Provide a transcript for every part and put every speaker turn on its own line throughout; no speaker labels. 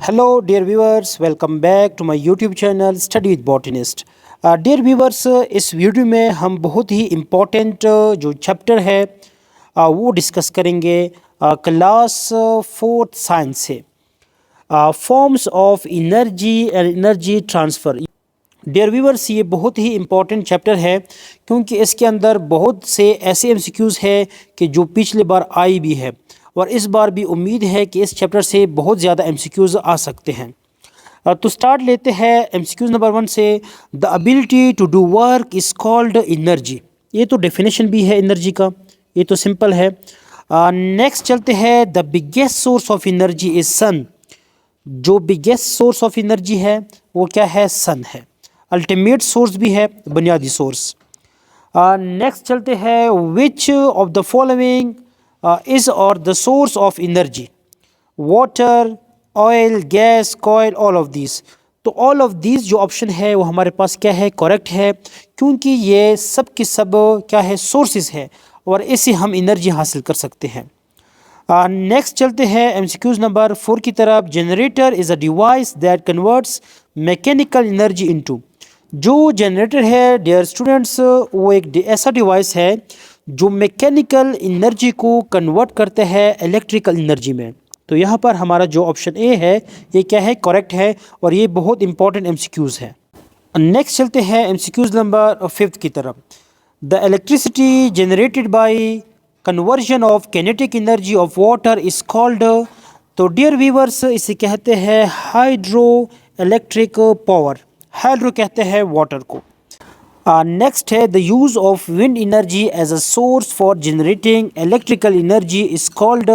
Hello, dear viewers. Welcome back to my YouTube channel Study with Botanist. Dear viewers, इस video में हम बहुत ही important जो chapter है वो डिस्कस करेंगे क्लास फोर्थ साइंस से forms of energy and energy transfer. Dear viewers, ये बहुत ही इम्पोर्टेंट चैप्टर है क्योंकि इसके अंदर बहुत से ऐसे एमसीक्यूज़ है कि जो पिछली बार आई भी है और इस बार भी उम्मीद है कि इस चैप्टर से बहुत ज़्यादा एमसीक्यूज़ आ सकते हैं। तो स्टार्ट लेते हैं एमसीक्यूज़ नंबर 1 से। The ability to do work is called energy. ये तो डेफिनेशन भी है एनर्जी का, ये तो सिंपल है। नेक्स्ट चलते हैं। The biggest source of energy is सन। जो बिगेस्ट सोर्स ऑफ एनर्जी है वो क्या है? सन है। अल्टीमेट सोर्स भी है, बुनियादी सोर्स। नेक्स्ट चलते हैं। Which of the following is और the source of energy? Water, oil, gas, coal, all of this. तो ऑल ऑफ दिस जो ऑप्शन है वो हमारे पास क्या है? करेक्ट है, क्योंकि ये सब के सब क्या है? सोर्सेज है और इससे हम एनर्जी हासिल कर सकते हैं। नेक्स्ट चलते हैं एमसीक्यूज नंबर 4 की तरफ। Generator is a device that converts mechanical energy into. जो जनरेटर है डियर स्टूडेंट्स, वो एक ऐसा डिवाइस है जो मैकेनिकल एनर्जी को कन्वर्ट करते हैं इलेक्ट्रिकल एनर्जी में। तो यहाँ पर हमारा जो ऑप्शन ए है ये क्या है? करेक्ट है और ये बहुत इंपॉर्टेंट एमसीक्यूज़ है। नेक्स्ट चलते हैं एमसीक्यूज़ नंबर 5 की तरफ। The electricity generated by conversion of kinetic energy of water is called. तो डियर व्यूअर्स, इसे कहते हैं हाइड्रो इलेक्ट्रिक पावर। हाइड्रो कहते हैं वाटर को। नेक्स्ट है the use of wind energy as a source for generating electrical energy is called.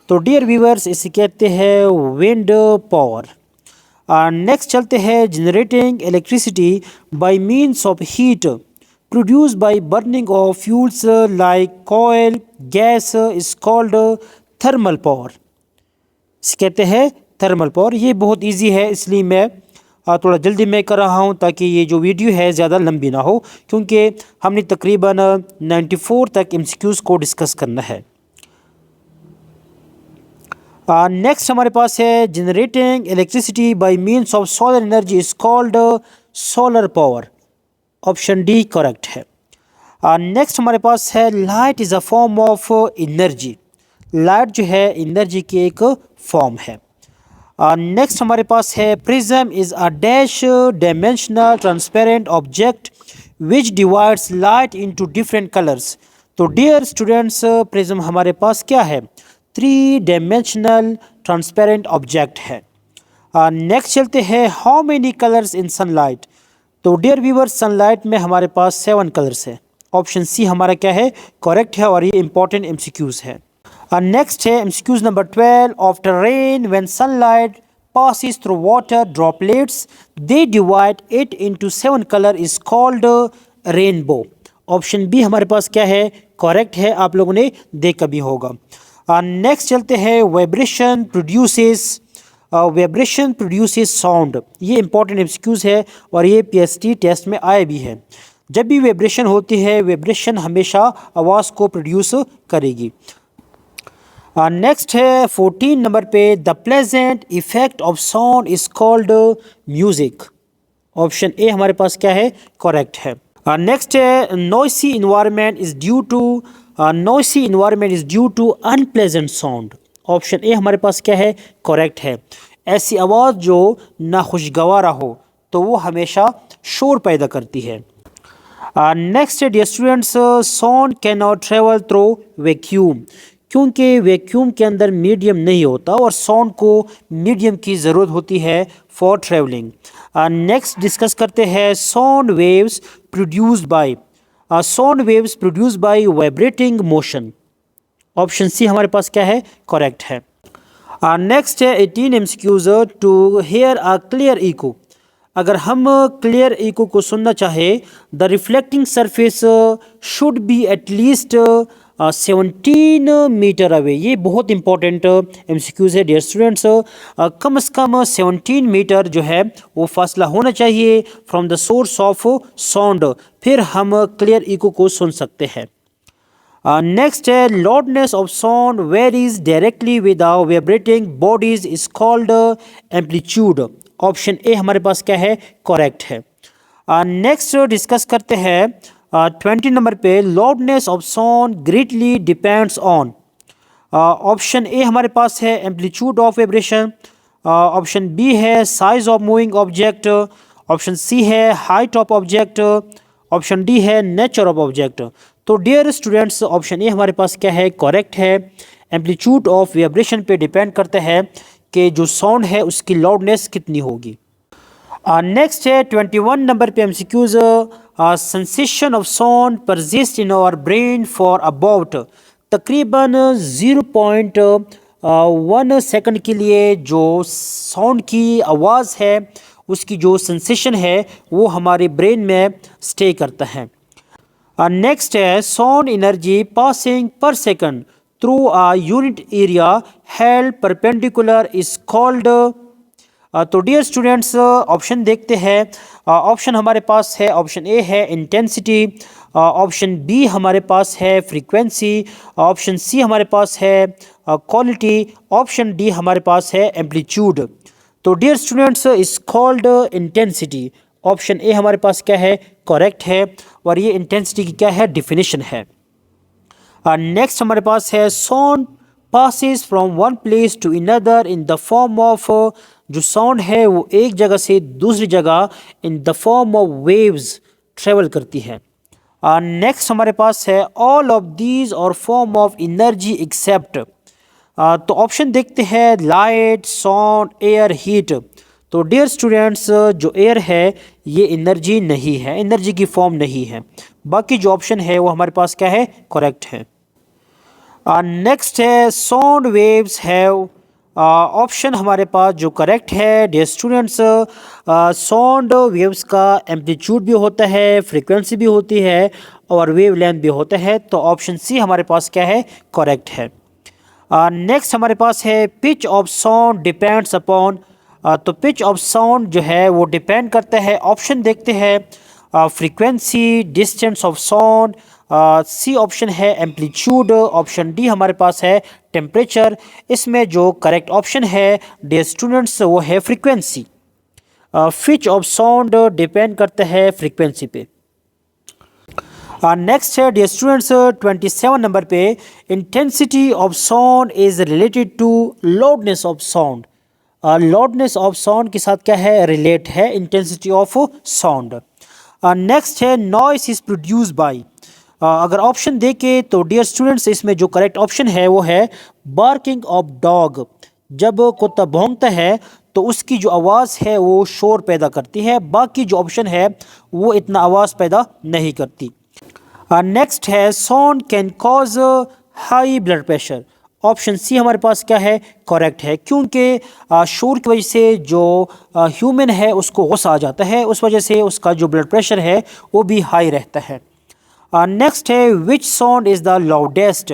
तो dear viewers, इसे कहते हैं विंड पावर। नेक्स्ट चलते हैं। Generating electricity by means of heat produce by burning of fuels like coal, gas is called thermal power. इसे कहते हैं thermal power. ये बहुत इजी है, इसलिए मैं थोड़ा जल्दी में कर रहा हूँ ताकि ये जो वीडियो है ज़्यादा लंबी ना हो, क्योंकि हमने तकरीबन 94 तक एमसीक्यूज़ को डिस्कस करना है। नेक्स्ट हमारे पास है generating electricity by means of solar energy is called solar power. Option D correct है। नेक्स्ट हमारे पास है light is a form of energy. Light जो है एनर्जी की एक फॉर्म है। नेक्स्ट हमारे पास है prism is a dash dimensional transparent object which divides light into different colours. तो डियर स्टूडेंट्स, प्रिज्म हमारे पास क्या है? 3 डायमेंशनल ट्रांसपेरेंट ऑब्जेक्ट है। नेक्स्ट चलते हैं। How many colours in sunlight? तो डियर व्यूअर्स, सनलाइट में हमारे पास 7 कलर्स है। ऑप्शन सी हमारा क्या है? करेक्ट है और ये इंपॉर्टेंट एमसीक्यूज़ है। नेक्स्ट है MCQs number 12। After rain when sunlight passes through water droplets they divide it into 7 color is called rainbow। Option B हमारे पास क्या है? करेक्ट है, आप लोगों ने देखा भी होगा। नेक्स्ट चलते हैं। Vibration produces sound. ये इंपॉर्टेंट एमसीक्यूज है और ये पीएसटी टेस्ट में आए भी है। जब भी वाइब्रेशन होती है, वाइब्रेशन हमेशा आवाज़ को प्रोड्यूस करेगी। नेक्स्ट है 14 नंबर पे। The pleasant effect of sound is called music. Option A हमारे पास क्या है? करेक्ट है। नेक्स्ट है noisy environment is due to unpleasant sound. Option A हमारे पास क्या है? करेक्ट है। ऐसी आवाज़ जो नाखुशगवार हो तो वो हमेशा शोर पैदा करती है। नेक्स्ट है dear students, sound can not travel through vacuum. क्योंकि वैक्यूम के अंदर मीडियम नहीं होता और साउंड को मीडियम की ज़रूरत होती है फॉर ट्रैवलिंग। नेक्स्ट डिस्कस करते हैं। Sound waves produce by vibrating motion. Option C हमारे पास क्या है? करेक्ट है। नेक्स्ट है 18 MCQs. To hear a clear echo. अगर हम क्लियर इको को सुनना चाहे, the reflecting surface should be at least 17 metre away. ये बहुत इंपॉर्टेंट एमसीक्यूज़ है डियर स्टूडेंट्स। कम से कम 17 मीटर जो है वो फासला होना चाहिए from the source of sound, फिर हम क्लियर इको को सुन सकते हैं। नेक्स्ट है loudness of sound varies directly with the vibrating bodies is called amplitude. Option A हमारे पास क्या है, करेक्ट है. नेक्स्ट डिस्कस करते हैं 20 नंबर पे, loudness of sound greatly depends on. Option A हमारे पास है amplitude of vibration, option B है size of moving object, option C है height of object, option D है नेचर ऑफ ऑब्जेक्ट. तो डियर स्टूडेंट्स, ऑप्शन ए हमारे पास क्या है, करेक्ट है. एम्पलीट्यूड ऑफ वाइब्रेशन पे डिपेंड करता है कि जो साउंड है उसकी लाउडनेस कितनी होगी. नेक्स्ट है 21 नंबर पे MCQs. Sensation of sound persist in our brain for about, तकरीबन 0.1 सेकंड के लिए जो साउंड की आवाज़ है उसकी जो सेंसेशन है वो हमारे ब्रेन में स्टे करता है. नेक्स्ट है साउंड एनर्जी पासिंग पर second through a unit area held perpendicular is called. तो डियर स्टूडेंट्स, ऑप्शन देखते हैं. ऑप्शन हमारे पास है, ऑप्शन ए है इंटेंसिटी, ऑप्शन बी हमारे पास है फ्रीक्वेंसी, ऑप्शन सी हमारे पास है क्वालिटी, ऑप्शन डी हमारे पास है एम्पलीट्यूड. तो dear students, is called intensity. Option A हमारे पास क्या है, करेक्ट है. और ये इंटेंसिटी की क्या है, डिफिनीशन है. नेक्स्ट हमारे पास है sound passes from one place to another in the form of, जो साउंड है वो एक जगह से दूसरी जगह in the form of waves travel करती है. नेक्स्ट हमारे पास है all of these are form of energy except. तो ऑप्शन देखते हैं लाइट, साउंड, एयर, हीट. तो डियर स्टूडेंट्स, जो एयर है ये एनर्जी नहीं है, एनर्जी की फॉर्म नहीं है. बाकी जो ऑप्शन है वो हमारे पास क्या है, करेक्ट है. नेक्स्ट है साउंड वेव्स हैव, ऑप्शन हमारे पास जो करेक्ट है डियर स्टूडेंट्स, साउंड वेव्स का एम्पलीट्यूड भी होता है, फ्रीक्वेंसी भी होती है और वेव लेंथ भी होता है. तो ऑप्शन सी हमारे पास क्या है, करेक्ट है. नेक्स्ट हमारे पास है pitch of sound depends upon. तो पिच ऑफ साउंड जो है वो डिपेंड करता है, ऑप्शन देखते हैं frequency, distance of sound, C option है एम्पलीट्यूड, ऑप्शन डी हमारे पास है टेम्परेचर. इसमें जो करेक्ट ऑप्शन है डियर स्टूडेंट्स वो है frequency. Pitch of sound depend करता है फ्रीक्वेंसी पे. नेक्स्ट है डियर स्टूडेंट्स 27 नंबर पे, intensity of sound is related to loudness of sound. Loudness of sound के साथ क्या है, रिलेट है इंटेंसिटी ऑफ साउंड. नेक्स्ट है नॉइस इज प्रोड्यूस बाय. अगर ऑप्शन देखे तो डियर स्टूडेंट्स इसमें जो करेक्ट ऑप्शन है वो है बार्किंग ऑफ डॉग. जब कुत्ता भौंकता है तो उसकी जो आवाज़ है वो शोर पैदा करती है, बाकी जो ऑप्शन है वो इतना आवाज़ पैदा नहीं करती. नेक्स्ट है sound can cause high blood pressure. Option C हमारे पास क्या है, करेक्ट है, क्योंकि शोर की वजह से जो ह्यूमन है उसको गुस्सा आ जाता है, उस वजह से उसका जो ब्लड प्रेशर है वो भी हाई रहता है. नेक्स्ट है विच साउंड इज़ द लाउडेस्ट.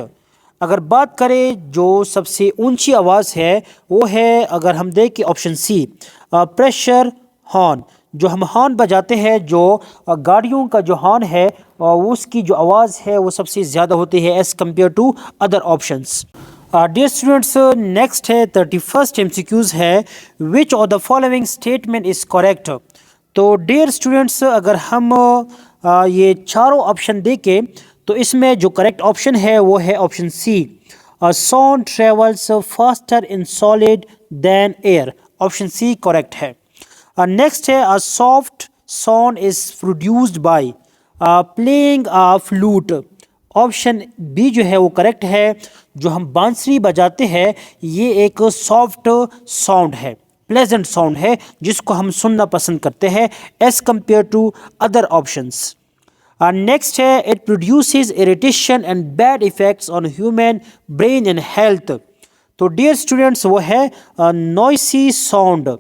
अगर बात करें जो सबसे ऊंची आवाज़ है वो है, अगर हम देखें ऑप्शन सी प्रेशर हॉर्न. जो हम हॉर्न बजाते हैं, जो गाड़ियों का जो हॉर्न है उसकी जो आवाज़ है वो सबसे ज़्यादा होती है as compare to other options. Dear students, next है 31st एमसीक्यूज़ है, which of the following statement is correct. तो डियर स्टूडेंट्स, अगर हम ये चारों ऑप्शन देखें तो इसमें जो करेक्ट ऑप्शन है वो है option C, sound travels faster in solid than air. Option C correct है. नेक्स्ट है a soft sound is produced by playing a flute. Option B जो है वो करेक्ट है. जो हम बांसुरी बजाते हैं ये एक सॉफ्ट साउंड है, प्लेजेंट साउंड है जिसको हम सुनना पसंद करते हैं as compare to other options. Next है it produces irritation and bad effects on human brain and health. तो डियर स्टूडेंट्स वो है नॉइसी साउंड.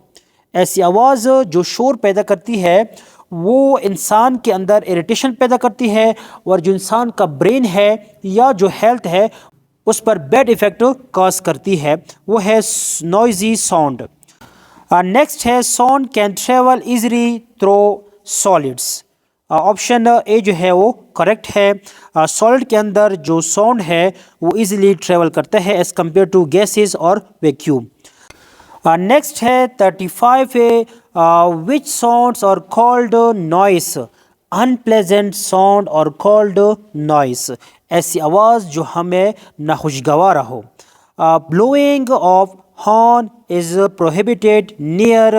ऐसी आवाज़ जो शोर पैदा करती है वो इंसान के अंदर इरिटेशन पैदा करती है और जो इंसान का ब्रेन है या जो हेल्थ है उस पर बैड इफ़ेक्ट कॉज करती है, वो है नॉइजी साउंड. नेक्स्ट है sound can travel easily through solids. Option A जो है वो करेक्ट है। सॉलिड के अंदर जो साउंड है वो इजीली ट्रेवल करता है एज़ कम्पेयर टू गैसेस और वैक्यूम। नेक्स्ट है 35 A, which sounds are called noise, unpleasant sound are called noise, ऐसी आवाज़ जो हमें नाखुशगवार हो। Blowing of horn is prohibited near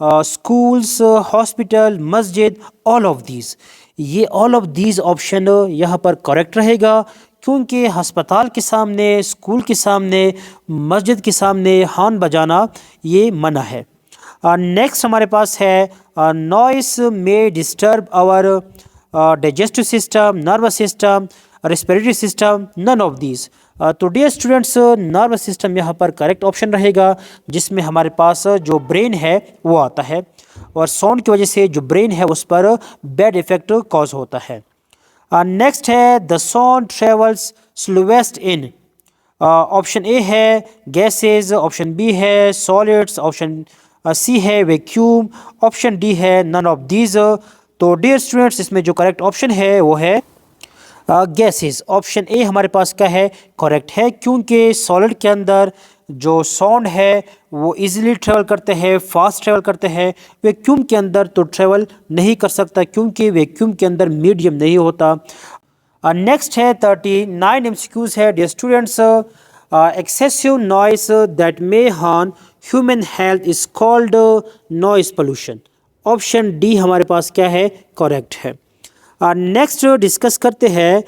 schools, hospital, मस्जिद, ऑल ऑफ दीज। ये ऑल ऑफ दीज ऑप्शन यहाँ पर करेक्ट रहेगा, क्योंकि अस्पताल के सामने, स्कूल के सामने, मस्जिद के सामने हॉर्न बजाना ये मना है। नेक्स्ट हमारे पास है नॉइस में disturb our digestive system, nervous system, respiratory system, none of these. तो डियर स्टूडेंट्स, नर्वस सिस्टम यहाँ पर करेक्ट ऑप्शन रहेगा, जिसमें हमारे पास जो ब्रेन है वो आता है, और साउंड की वजह से जो ब्रेन है उस पर बैड इफेक्ट कॉज होता है। नेक्स्ट है the sound travels slowest in, option A है गैसेज, ऑप्शन बी है सॉलिड्स, ऑप्शन सी है वैक्यूम, ऑप्शन डी है नन ऑफ दीज। तो डियर स्टूडेंट्स, इसमें जो करेक्ट ऑप्शन है वो है गैसेस। ऑप्शन ए हमारे पास क्या है, करेक्ट है, क्योंकि सॉलिड के अंदर जो साउंड है वो इजीली ट्रेवल करते हैं, फास्ट ट्रेवल करते हैं। वैक्यूम के अंदर तो ट्रेवल नहीं कर सकता, क्योंकि वैक्यूम के अंदर मीडियम नहीं होता। नेक्स्ट है 39 एमसीक्यूज है dear students. Excessive noise that may harm human health is called noise pollution. Option D हमारे पास क्या है, करेक्ट है। नेक्स्ट डिस्कस करते हैं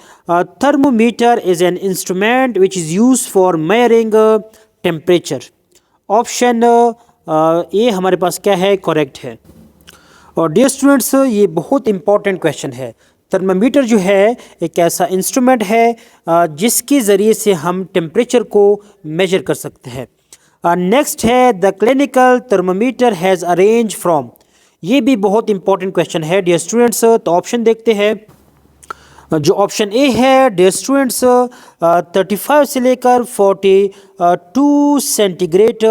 thermometer is an instrument which is use for मेयरिंग temperature. Option A हमारे पास क्या है, करेक्ट है। और डियर स्टूडेंट्स, ये बहुत इंपॉर्टेंट क्वेश्चन है। थर्मामीटर जो है एक ऐसा इंस्ट्रूमेंट है जिसके ज़रिए से हम टेम्परेचर को मेजर कर सकते हैं। नेक्स्ट है the clinical thermometer has arrange from. ये भी बहुत इंपॉर्टेंट क्वेश्चन है डियर स्टूडेंट्स। तो ऑप्शन देखते हैं। जो ऑप्शन ए है डियर स्टूडेंट्स 35 से लेकर 42 सेंटीग्रेड,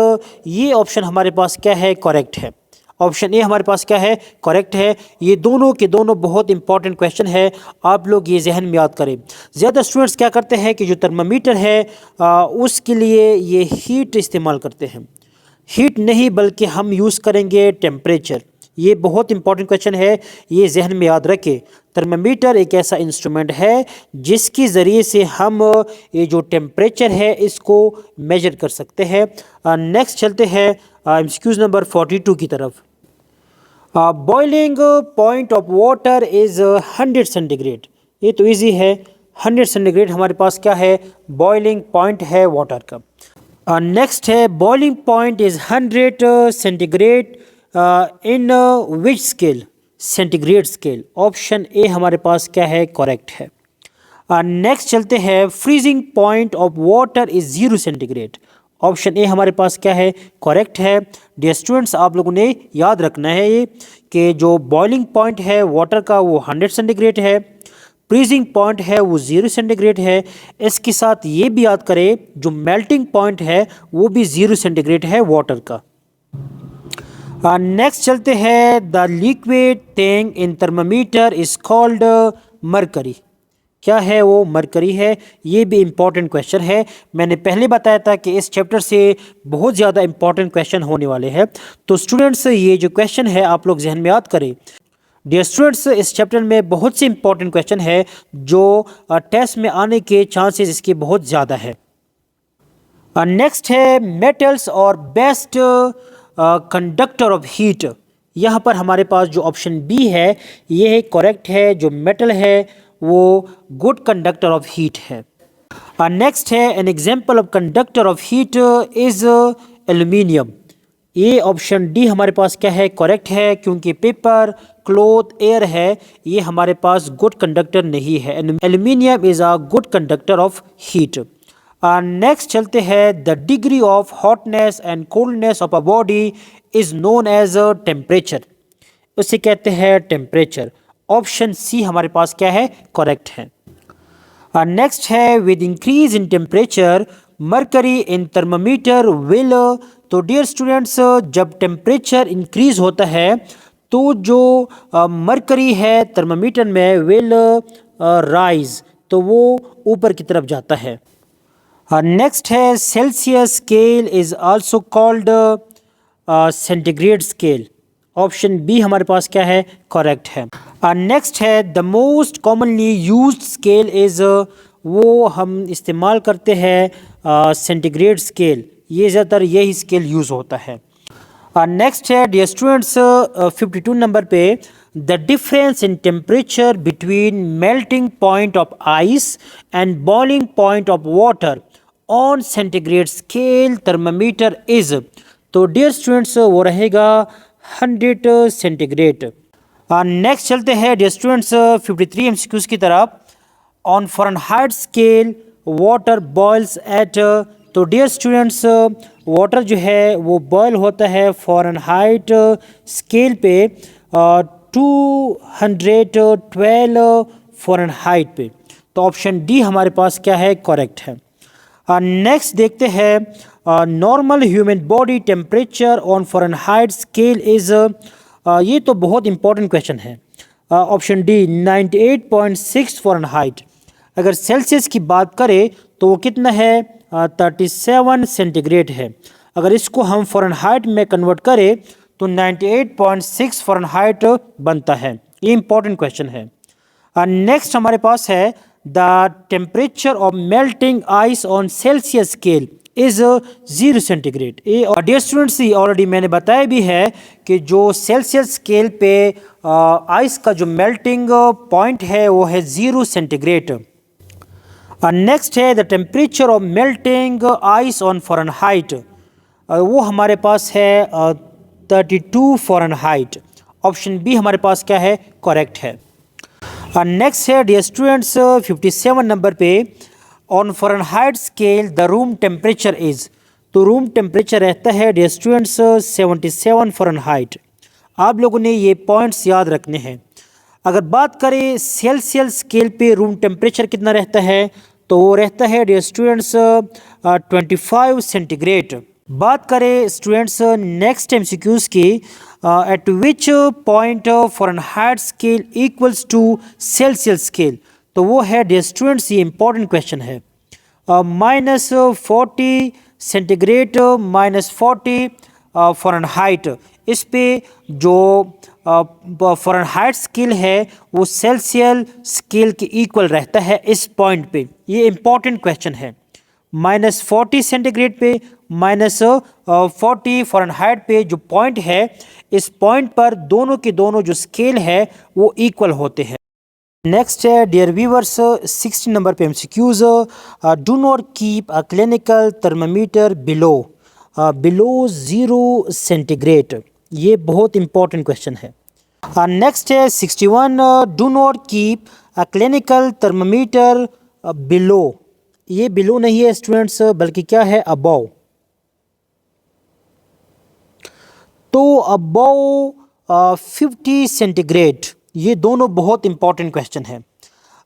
ये ऑप्शन हमारे पास क्या है, करेक्ट है। ऑप्शन ए हमारे पास क्या है, करेक्ट है। ये दोनों के दोनों बहुत इंपॉर्टेंट क्वेश्चन है, आप लोग ये जहन में याद करें। ज़्यादा स्टूडेंट्स क्या करते हैं कि जो थर्मामीटर है उसके लिए ये हीट इस्तेमाल करते हैं। हीट नहीं, बल्कि हम यूज़ करेंगे टेम्परेचर। ये बहुत इंपॉर्टेंट क्वेश्चन है, ये जहन में याद रखें। थर्मामीटर एक ऐसा इंस्ट्रूमेंट है जिसके ज़रिए से हम ये जो टेम्परेचर है इसको मेजर कर सकते हैं। नेक्स्ट चलते हैं एमसीक्यूज नंबर 42 की तरफ। Boiling point of water is 100 centigrade. ये तो इजी है, 100 सेंटीग्रेड हमारे पास क्या है, बॉइलिंग पॉइंट है वाटर का। नेक्स्ट है boiling point is 100 centigrade in which scale, centigrade scale. Option A हमारे पास क्या है, करेक्ट है। नेक्स्ट चलते हैं freezing point of water is 0 centigrade. Option A हमारे पास क्या है, करेक्ट है। डियर स्टूडेंट्स, आप लोगों ने याद रखना है ये कि जो बॉइलिंग पॉइंट है वाटर का वो 100 सेंटीग्रेड है, फ्रीजिंग पॉइंट है वो 0 सेंटीग्रेड है। इसके साथ ये भी याद करें जो मेल्टिंग पॉइंट है वो भी 0 सेंटीग्रेड है वाटर का। नेक्स्ट चलते हैं the liquid thing in thermometer is called mercury. क्या है वो, मरकरी है। ये भी इम्पॉर्टेंट क्वेश्चन है, मैंने पहले बताया था कि इस चैप्टर से बहुत ज़्यादा इम्पॉर्टेंट क्वेश्चन होने वाले हैं। तो स्टूडेंट्स, ये जो क्वेश्चन है आप लोग जहन में याद करें। डियर स्टूडेंट्स, इस चैप्टर में बहुत से इंपॉर्टेंट क्वेश्चन है जो टेस्ट में आने के चांसेस इसके बहुत ज़्यादा है। नेक्स्ट है मेटल्स और बेस्ट कंडक्टर ऑफ हीट। यहाँ पर हमारे पास जो ऑप्शन बी है ये करेक्ट है। जो मेटल है वो गुड कंडक्टर ऑफ हीट है। नेक्स्ट है an example of conductor of heat is aluminium. ये ऑप्शन डी हमारे पास क्या है, करेक्ट है, क्योंकि पेपर, क्लॉथ, एयर है, ये हमारे पास गुड कंडक्टर नहीं है। Aluminium is a good conductor of heat. Next चलते हैं the degree of hotness and coldness of a body is known as temperature. उसे कहते हैं टेम्परेचर। ऑप्शन सी हमारे पास क्या है, करेक्ट है। नेक्स्ट है with increase in temperature mercury in thermometer will. तो डियर स्टूडेंट्स, जब टेम्परेचर इंक्रीज होता है तो जो मरकरी है थर्मामीटर में विल राइज, तो वो ऊपर की तरफ जाता है। नेक्स्ट है Celsius scale is also called centigrade scale. Option B हमारे पास क्या है, करेक्ट है। नेक्स्ट है the most commonly used scale is, वो हम इस्तेमाल करते हैं सेंटीग्रेड स्केल, ये ज़्यादातर यही स्केल यूज़ होता है। नेक्स्ट है डियर स्टूडेंट्स 52 नंबर पे, the difference in temperature between melting point of ice and boiling point of water on centigrade scale thermometer is, तो डियर स्टूडेंट्स वो रहेगा 100 सेंटीग्रेड। नेक्स्ट चलते हैं डियर स्टूडेंट्स 53 एमसीक्यूज की तरफ। On Fahrenheit scale water boils at, तो dear students water जो है वो बॉयल होता है फ़ारेनहाइट स्केल पे 212 फ़ारेनहाइट पे, तो ऑप्शन डी हमारे पास क्या है, करेक्ट है। नेक्स्ट देखते हैं normal human body temperature on Fahrenheit scale is, ये तो बहुत इंपॉर्टेंट क्वेश्चन है। Option D 98.6 Fahrenheit. अगर सेल्सियस की बात करें तो वो कितना है, 37 सेंटीग्रेड है। अगर इसको हम फ़ारेनहाइट में कन्वर्ट करें तो 98.6 फ़ारेनहाइट बनता है। ये इंपॉर्टेंट क्वेश्चन है। नेक्स्ट हमारे पास है the temperature of melting ice on Celsius scale is 0 centigrade. ये डियर स्टूडेंट्स ऑलरेडी मैंने बताया भी है कि जो सेल्सियस स्केल पे आइस का जो मेल्टिंग पॉइंट है वो है 0 सेंटीग्रेड। नेक्स्ट है the temperature of melting ice on Fahrenheit, वो हमारे पास है 32 फ़ारेनहाइट। ऑप्शन बी हमारे पास क्या है, करेक्ट है। नेक्स्ट है डियर स्टूडेंट्स 57 नंबर पे, on Fahrenheit scale the room temperature is, तो रूम टेम्परेचर रहता है डियर स्टूडेंट्स 77 फ़ारेनहाइट। आप लोगों ने ये पॉइंट्स याद रखने हैं। अगर बात करें सेल्सियस स्केल पे रूम टेम्परेचर कितना रहता है, तो वो रहता है डियर स्टूडेंट्स 25 सेंटीग्रेड। बात करें स्टूडेंट्स नेक्स्ट एमसीक्यूज़ की, at which point Fahrenheit scale equals to Celsius scale, तो वो है डियर स्टूडेंट्स, ये इंपॉर्टेंट क्वेश्चन है। -40 सेंटीग्रेड -40 फ़ारेनहाइट, इस पे जो फ़ारेनहाइट स्केल है वो सेल्सियस स्केल के इक्वल रहता है इस पॉइंट पे। ये इंपॉर्टेंट क्वेश्चन है। -40 सेंटीग्रेड पे -40 फ़ारेनहाइट पे जो पॉइंट है, इस पॉइंट पर दोनों के दोनों जो स्केल है वो इक्वल होते हैं। नेक्स्ट है डियर व्यूअर्स 60 नंबर पे MCQs, do not keep a clinical thermometer below 0 centigrade. ये बहुत इंपॉर्टेंट क्वेश्चन है। नेक्स्ट है 61, do not keep a clinical thermometer below, ये बिलो नहीं है स्टूडेंट्स बल्कि क्या है, अबव, तो अबव 50 सेंटीग्रेड। ये दोनों बहुत इंपॉर्टेंट क्वेश्चन है।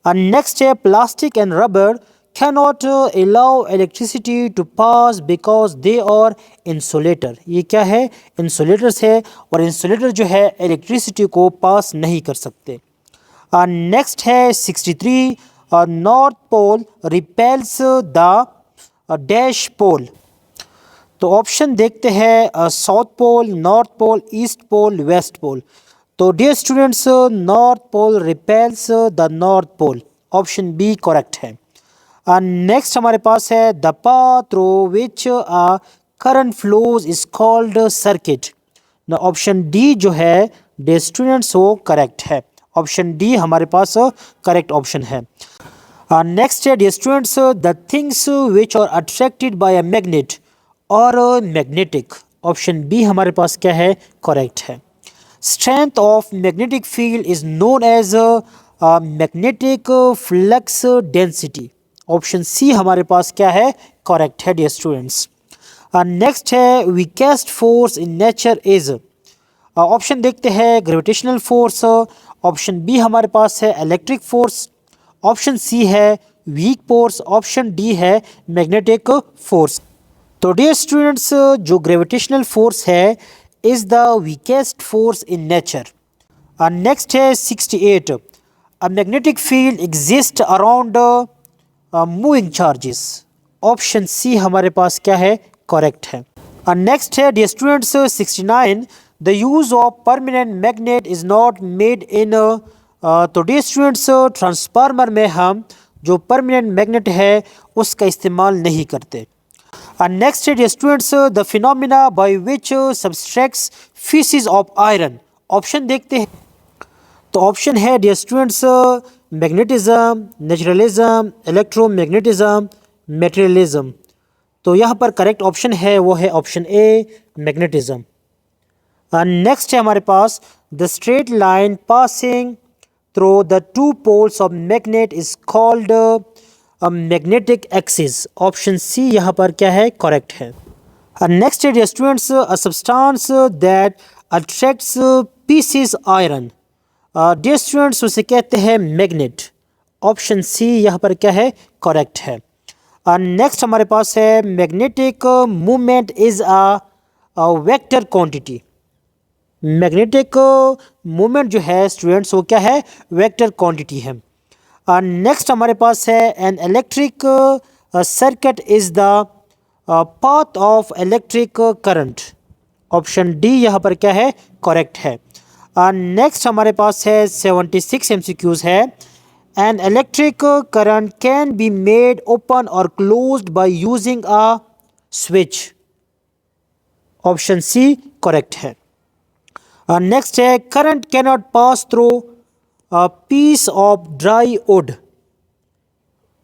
नेक्स्ट है plastic and rubber cannot allow electricity to pass because they are insulator। ये क्या है, इंसुलेटर्स है, और इंसुलेटर जो है इलेक्ट्रिसिटी को पास नहीं कर सकते। नेक्स्ट है 63, north pole repels the dash pole, तो ऑप्शन देखते हैं south pole, north pole, east pole, west pole. तो dear students north pole repels the north pole, option B correct है। नेक्स्ट हमारे पास है the path through which current flows is called circuit, option D जो है dear students वो correct है। Option D हमारे पास करेक्ट ऑप्शन है। नेक्स्ट है dear students the things which are attracted by a magnet are magnetic, option B हमारे पास क्या है, करेक्ट है। Strength of magnetic field is known as magnetic flux density, option C हमारे पास क्या है, करेक्ट है डियर स्टूडेंट्स। नेक्स्ट है weakest force in nature is, option देखते हैं ग्रेविटेशनल फोर्स, ऑप्शन बी हमारे पास है इलेक्ट्रिक फोर्स, ऑप्शन सी है वीक फोर्स, ऑप्शन डी है मैग्नेटिक फोर्स। तो डियर स्टूडेंट्स जो ग्रेविटेशनल फोर्स है is the weakest force in nature. Next है 68. A magnetic field exists around moving charges. Option C हमारे पास क्या है, करेक्ट है. नेक्स्ट है dear students 69. The use of permanent magnet is not made in. तो dear students transformer में हम जो परमानेंट मैग्नेट है उसका इस्तेमाल नहीं करते. नेक्स्ट है dear students the phenomena by which subtracts pieces of iron. Option देखते हैं. तो ऑप्शन है dear students magnetism, naturalism, electromagnetism, materialism. तो यहाँ पर करेक्ट ऑप्शन है वो है ऑप्शन ए, मैग्नेटिज्म. नेक्स्ट है हमारे पास the straight line passing through the two poles of magnet is called magnetic axis. Option C यहाँ पर क्या है, करेक्ट है. नेक्स्ट है dear students a substance that attracts pieces iron. Dear students उसे कहते हैं मैग्नेट. ऑप्शन सी यहाँ पर क्या है, करेक्ट है. नेक्स्ट हमारे पास है magnetic movement is a vector quantity. Magnetic movement जो है स्टूडेंट्स वो क्या है, वेक्टर क्वांटिटी है. नेक्स्ट हमारे पास है an electric circuit is the path of electric current. Option D यहाँ पर क्या है, करेक्ट है. नेक्स्ट हमारे पास है 76 MCQs है. An electric current can be made open or closed by using a switch. Option C correct है. Next है current cannot pass through a piece of dry wood.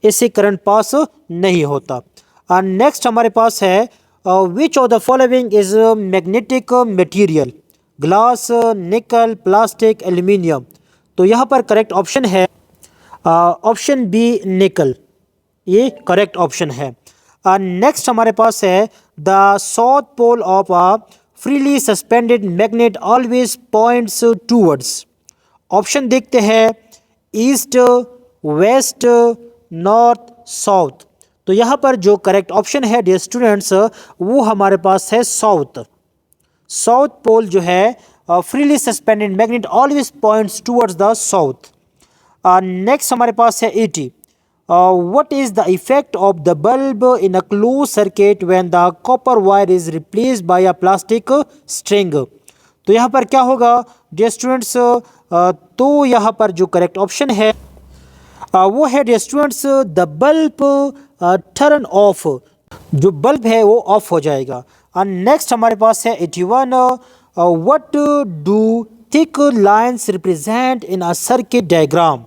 इससे करंट पास नहीं होता. नेक्स्ट हमारे पास है which of the following is a magnetic material? Glass, nickel, plastic, aluminium. तो यहाँ पर करेक्ट ऑप्शन है ऑप्शन बी, निकल. ये करेक्ट ऑप्शन है. नेक्स्ट हमारे पास है the south pole of a freely suspended magnet always points towards. Option देखते हैं ईस्ट, वेस्ट, नॉर्थ, साउथ. तो यहाँ पर जो करेक्ट ऑप्शन है डियर स्टूडेंट्स वो हमारे पास है साउथ. साउथ पोल जो है freely suspended magnet always points towards the south. Next हमारे पास है 80. What is the effect of the bulb in a close circuit when the copper wire is replaced by a plastic string. तो यहाँ पर क्या होगा डियर स्टूडेंट्स, तो यहाँ पर जो करेक्ट ऑप्शन है वो है dear students the bulb turn off. जो बल्ब है वो ऑफ हो जाएगा. नेक्स्ट हमारे पास है 81. What do thick lines represent in a circuit diagram.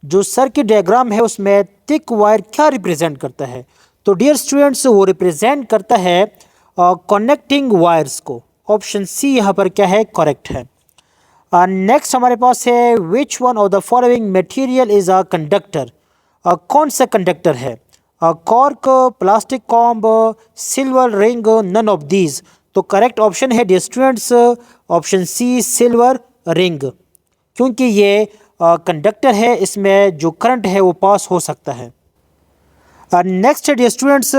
जो सर्किट डायग्राम है उसमें थिक वायर क्या रिप्रेजेंट करता है. तो डियर स्टूडेंट्स वो रिप्रेजेंट करता है कनेक्टिंग वायर्स को. ऑप्शन सी यहाँ पर क्या है, करेक्ट है. नेक्स्ट हमारे पास है which one of the following material is a conductor. कौन सा कंडक्टर है, cork, plastic comb, silver ring, none of these. तो करेक्ट ऑप्शन है dear students option C, silver ring. क्योंकि ये कंडक्टर है, इसमें जो करंट है वो पास हो सकता है. नेक्स्ट है dear students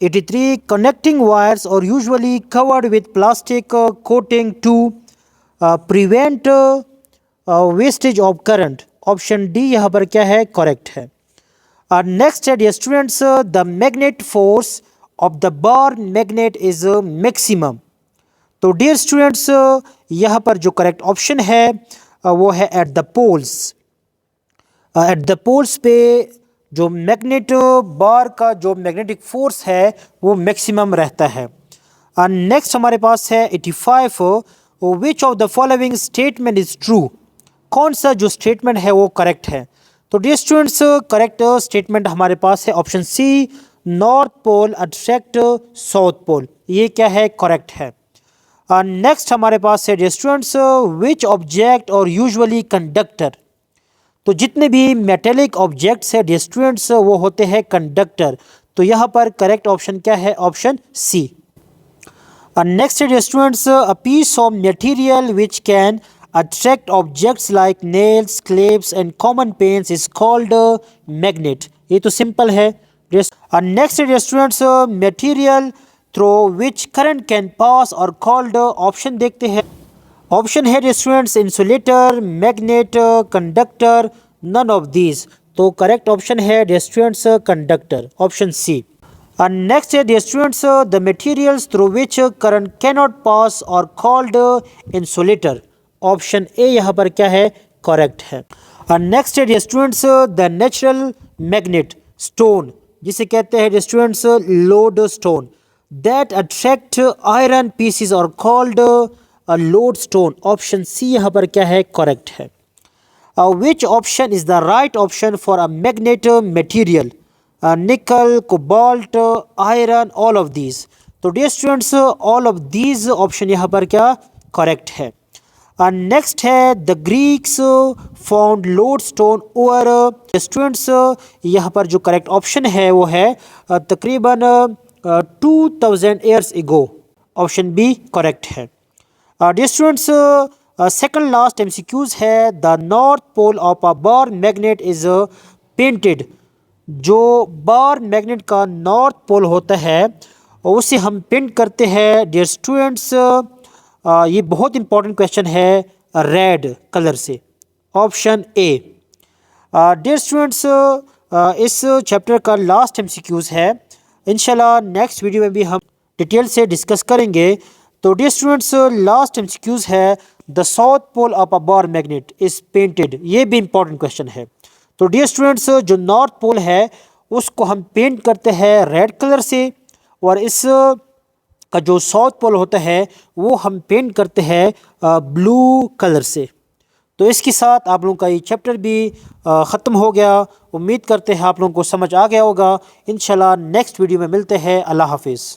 83. Connecting wires are usually covered with plastic coating to prevent wastage of current. Option D यहाँ पर क्या है, करेक्ट है. नेक्स्ट है dear students the magnet force of the bar magnet is maximum. तो dear students यहाँ पर जो करेक्ट ऑप्शन है वो है at the poles. At the poles पे जो मैग्नेट बार का जो मैग्नेटिक फोर्स है वो मैक्सिमम रहता है. नेक्स्ट हमारे पास है 85. विच of the following statement is true. कौन सा जो स्टेटमेंट है वो करेक्ट है. तो डियर स्टूडेंट्स करेक्ट स्टेटमेंट हमारे पास है option C, north pole attract south pole. ये क्या है, करेक्ट है. नेक्स्ट हमारे पास है dear students which object are usually conductor. तो जितने भी मेटेलिक ऑब्जेक्ट्स है डियर स्टूडेंट्स वो होते हैं कंडक्टर. तो यहाँ पर करेक्ट ऑप्शन क्या है, ऑप्शन सी. नेक्स्ट है dear students a piece of material which can attract objects like nails, clips and common pens is called magnet. ये तो सिंपल है. नेक्स्ट है students material through which current can pass are called. Option देखते हैं। Option है dear students insulator, magnet, conductor, none of these. तो correct option है dear students conductor, option C. Next है dear students the materials through which current can not pass are called insulator. Option A यहाँ पर क्या है, correct है। Next है dear students the natural magnet stone, जिसे कहते हैं dear students lodestone, that attract iron pieces are called lodestone. Option C यहाँ पर क्या है, करेक्ट है। Which option is the right option for a magnet material, nickel, cobalt, iron, all of these. तो dear students all of these option यहाँ पर क्या correct है। नेक्स्ट है the Greeks found lodestone over. Students यहाँ पर जो correct option है वो है तकरीबन 2000 years ago. Option B correct है। Dear students second last MCQs है the north pole of a bar magnet is painted. जो बार मैग्नेट का नॉर्थ पोल होता है उसे हम पेंट करते हैं डियर स्टूडेंट्स, ये बहुत इंपॉर्टेंट क्वेश्चन है, रेड कलर से। Option A. डियर स्टूडेंट्स इस चैप्टर का लास्ट एमसीक्यूज है, इंशाल्लाह नेक्स्ट वीडियो में भी हम डिटेल से डिस्कस करेंगे। तो डियर स्टूडेंट्स लास्ट एमसीक्यूज है the south pole of a bar magnet is painted. ये भी इंपॉर्टेंट क्वेश्चन है। तो डियर स्टूडेंट्स जो नॉर्थ पोल है उसको हम पेंट करते हैं रेड कलर से, और इस का जो साउथ पोल होता है वो हम पेंट करते हैं ब्लू कलर से। तो इसके साथ आप लोगों का ये चैप्टर भी ख़त्म हो गया। उम्मीद करते हैं आप लोगों को समझ आ गया होगा। इंशाल्लाह नेक्स्ट वीडियो में मिलते हैं। अल्लाह हाफिज़।